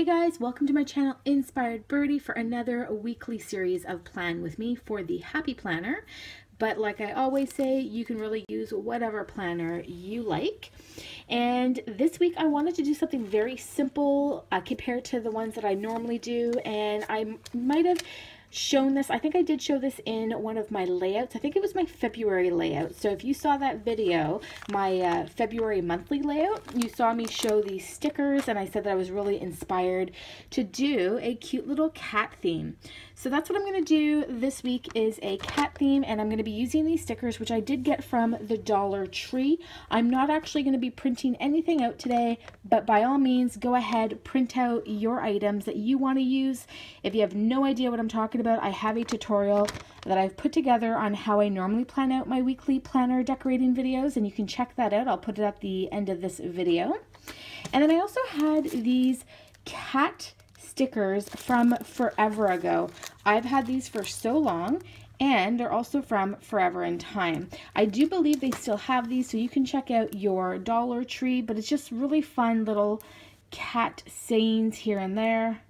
Guys, welcome to my channel Inspired Birdie for another weekly series of Plan With Me for the Happy Planner. But like I always say, you can really use whatever planner you like. And this week I wanted to do something very simple compared to the ones that I normally do. And I might have shown this, I think I did show this in one of my layouts. I think it was my February layout. So if you saw that video, my February monthly layout, you saw me show these stickers, and I said that I was really inspired to do a cute little cat theme. So that's what I'm going to do this week, is a cat theme, and I'm going to be using these stickers, which I did get from the Dollar Tree. I'm not actually going to be printing anything out today, but by all means, go ahead, print out your items that you want to use. If you have no idea what I'm talking about, I have a tutorial that I've put together on how I normally plan out my weekly planner decorating videos, and you can check that out. I'll put it at the end of this video. And then I also had these cat stickers from forever ago. I've had these for so long, and they're also from Forever in Time. I do believe they still have these, so you can check out your Dollar Tree, but it's just really fun little cat sayings here and there.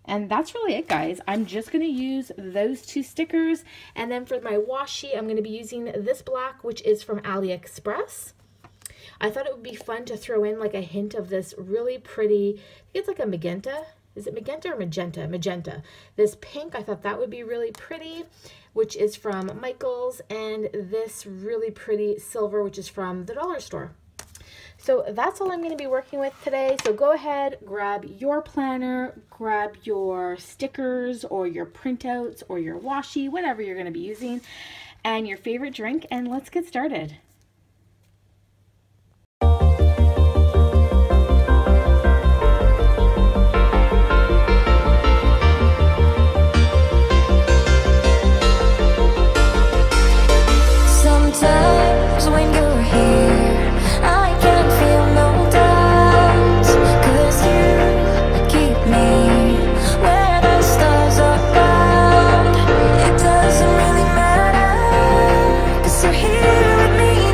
And that's really it, guys. I'm just going to use those two stickers, and then for my washi, I'm going to be using this black, which is from AliExpress. I thought it would be fun to throw in like a hint of this really pretty, I think it's like a magenta. Is it magenta or magenta? Magenta. This pink, I thought that would be really pretty, which is from Michael's, and this really pretty silver, which is from the dollar store. So that's all I'm going to be working with today. So go ahead, grab your planner, grab your stickers or your printouts or your washi, whatever you're going to be using, and your favorite drink, and let's get started. Sometimes when you're here, I can feel no doubt, 'cause you keep me where the stars are found. It doesn't really matter, 'cause you're here with me.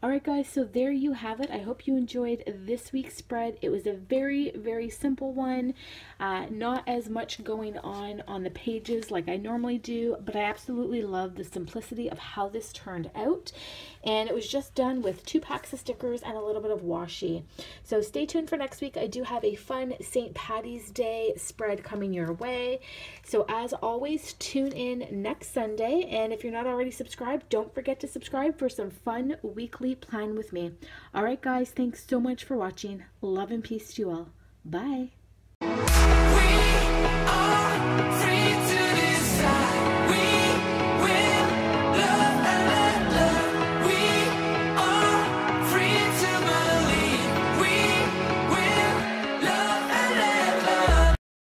All right, guys, so there you have it. I hope you enjoyed this week's spread. It was a very, very simple one. Not as much going on the pages like I normally do, but I absolutely love the simplicity of how this turned out. And it was just done with 2 packs of stickers and a little bit of washi. So stay tuned for next week. I do have a fun St. Patty's Day spread coming your way. So as always, tune in next Sunday. And if you're not already subscribed, don't forget to subscribe for some fun weekly plan with me. All right, guys, thanks so much for watching. Love and peace to you all. Bye.